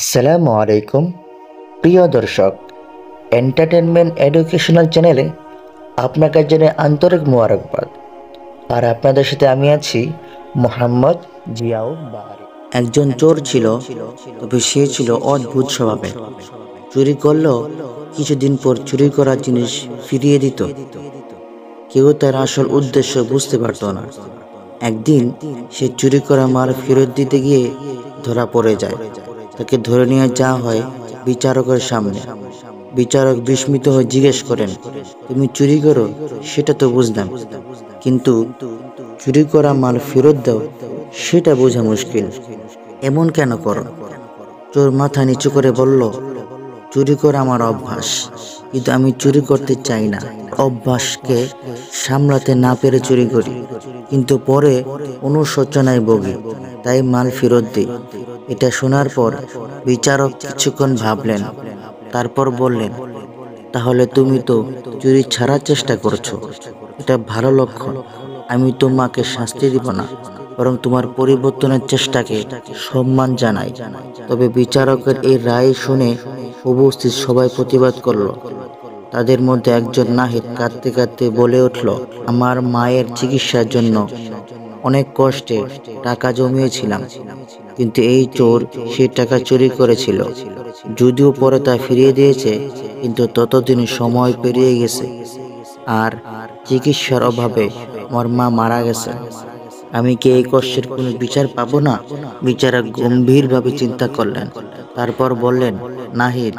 আসসালামু আলাইকুম প্রিয় দর্শক, এন্টারটেনমেন্ট এডুকেশনাল চ্যানেলে আপনাকে জানাই আন্তরিক মোবারকবাদ। আর আপনাদের সাথে আমি আছি মোহাম্মদ জিয়াউল বাহারি। একজন চোর ছিল, তবে সে ছিল অদ্ভুত স্বভাবের। চুরি করলেও কিছুদিন পর চুরি করা জিনিস ফিরিয়ে দিত। কেউ তার আসল উদ্দেশ্য বুঝতে পারত না। একদিন সে চুরি করা মাল ফেরত দিতে গিয়ে ধরা পড়ে যায়। তাকে ধরে নিয়ে যাওয়া হয় বিচারকের সামনে। বিচারক বিস্মিত হয়ে জিজ্ঞেস করেন, তুমি চুরি করো সেটা তো বুঝলাম, কিন্তু চুরি করা মাল ফেরত দাও সেটা বোঝা মুশকিল, এমন কেন করো? চোর মাথা নিচু করে বলল, চুরি করা আমার অভ্যাস, কিন্তু আমি চুরি করতে চাই না। অভ্যাসকে সামলাতে না পেরে চুরি করি, কিন্তু পরে অনুশোচনায় ভোগী, তাই মাল ফেরত দিই। এটা শোনার পর বিচারক কিছুক্ষণ ভাবলেন, তারপর বললেন, তাহলে তুমি তো চুরি ছাড়ার চেষ্টা করছো, এটা ভালো লক্ষণ। আমি তোমাকে শাস্তি দিব না, বরং তোমার পরিবর্তনের চেষ্টাকে সম্মান জানাই। তবে বিচারকের এই রায় শুনে উপস্থিত সবাই প্রতিবাদ করল। তাদের মধ্যে একজন নাহিদ কাঁদতে কাঁদতে বলে উঠল, আমার মায়ের চিকিৎসার জন্য অনেক কষ্টে টাকা জমিয়েছিলাম, কিন্তু এই চোর সে টাকা চুরি করেছিল। যদিও পরে তা ফিরিয়ে দিয়েছে, কিন্তু ততদিন সময় পেরিয়ে গেছে, আর চিকিৎসার অভাবে আমার মা মারা গেছে। আমি কি এই কষ্টের কোনো বিচার পাবো না? বিচারক গম্ভীরভাবে চিন্তা করলেন, তারপর বললেন, নাহিদ,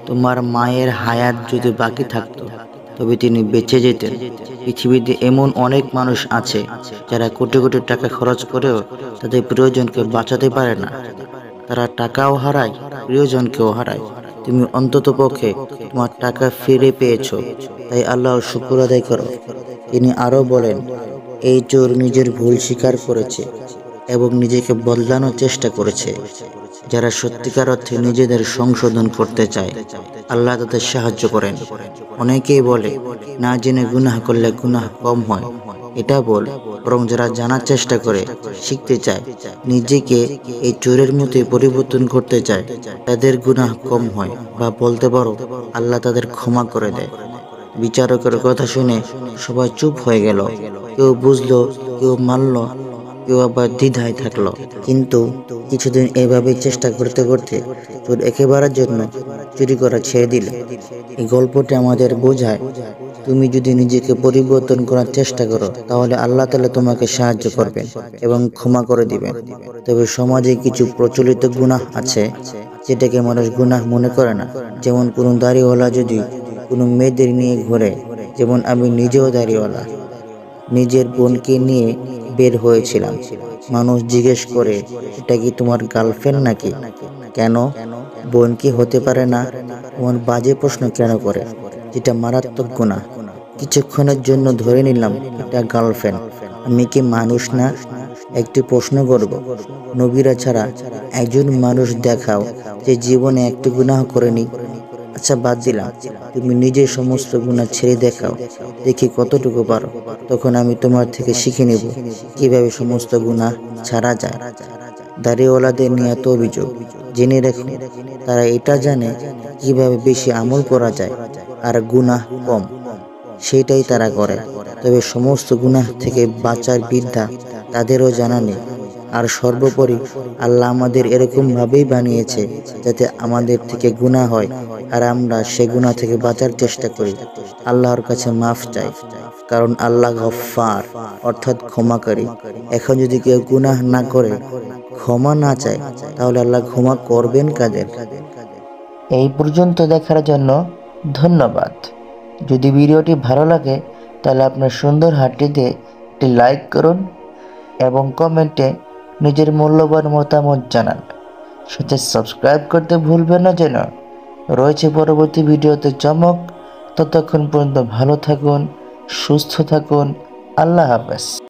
তোমার মায়ের হায়াত যদি বাকি থাকতো তবে তিনি বেঁচে যেতেন। পৃথিবীতে এমন অনেক মানুষ আছে যারা কোটি কোটি টাকা খরচ করেও তাদের প্রিয়জনকে বাঁচাতে পারে না। তারা টাকাও হারায়, প্রিয়জনকেও হারায়। তুমি অন্তত পক্ষে তোমার টাকা ফিরে পেয়েছো, তাই আল্লাহর শুকর আদায় করো। তিনি আরও বলেন, এই চোর নিজের ভুল স্বীকার করেছে এবং নিজেকে বদলানোর চেষ্টা করেছে। যারা সত্যিকার অর্থে নিজেদের সংশোধন করতে চায়, আল্লাহ তাদের সাহায্য করেন। অনেকেই বলে, না জেনে গুনাহ করলে গুনাহ কম হয়। এটা বল, বরং যারা জানার চেষ্টা করে, শিখতে চায়, নিজেকে এই চোরের মতোই পরিবর্তন করতে চায়, তাদের গুনাহ কম হয়, বা বলতে পারো আল্লাহ তাদের ক্ষমা করে দেয়। বিচারকের কথা শুনে সবাই চুপ হয়ে গেল। কেউ বুঝলো, কেউ মানল, কেউ আবার দ্বিধায় থাকলো। কিন্তু কিছুদিন এভাবে চেষ্টা করতে করতে চোর একেবারের জন্য চুরি করা ছেড়ে দিল। এই গল্পটি আমাদের বোঝায়, তুমি যদি নিজেকে পরিবর্তন করার চেষ্টা করো, তাহলে আল্লাহ তাআলা তোমাকে সাহায্য করবেন এবং ক্ষমা করে দিবেন। তবে সমাজে কিছু প্রচলিত গুনাহ আছে যেটাকে মানুষ গুনাহ মনে করে না। যেমন কোনো দাড়িওয়ালা যদি কোনো মেয়েদের নিয়ে ঘোরে, যেমন আমি নিজেও দাড়িওয়ালা, নিজের বোনকে নিয়ে বের হয়েছিলাম। মানুষ জিজ্ঞেস করে, এটা কি তোমার গার্লফ্রেন্ড নাকি? কেন? বোন কি হতে পারে না? এমন বাজে প্রশ্ন কেন করে, যেটা মারাত্মক গুনাহ। কিছুক্ষণের জন্য ধরে নিলাম এটা গার্লফ্রেন্ড, আমি কি মানুষ না? একটি প্রশ্ন করব, নবীরা ছাড়া একজন মানুষ দেখাও যে জীবনে একটি গুনাহ করেনি। আচ্ছা বাদ দিলাম, তুমি নিজে সমস্ত গুনাহ ছেড়ে দেখাও, দেখি কতটুকু পারো। তখন আমি তোমার থেকে শিখে নেব কিভাবে সমস্ত গুনাহ ছাড়া যায়। দাড়িওয়ালাদের নিয়ে এত অভিযোগ, জেনে রেখো, তারা এটা জানে কিভাবে বেশি আমল করা যায় আর গুনাহ কম, সেটাই তারা করে। তবে সমস্ত গুনাহ থেকে বাঁচার বিদ্যা তাদেরও জানা নেই। আর সর্বোপরি আল্লাহ আমাদের এরকম ভাবেই বানিয়েছে যাতে আমাদের থেকে গুনাহ হয় আর আমরা সে গুনাহ থেকে বাঁচার চেষ্টা করি। আল্লাহর কাছে মাফ চাই, কারণ আল্লাহ গফফার, অর্থাৎ ক্ষমাকারী। এখন যদি কেউ গুনাহ না করে, ক্ষমা না চায়, তাহলে আল্লাহ ক্ষমা করবেন কাদের? এই পর্যন্ত দেখার জন্য ধন্যবাদ। যদি ভিডিওটি ভালো লাগে তাহলে আপনার সুন্দর হাতটিতে একটি লাইক করুন এবং কমেন্টে নিজের মূল্যবান মতামত জানান। সাথে সাবস্ক্রাইব করতে ভুলবেন না যেন। রয়েছে পরবর্তী ভিডিওতে চমক। ততক্ষণ পর্যন্ত ভালো থাকুন, সুস্থ থাকুন। আল্লাহ হাফেজ।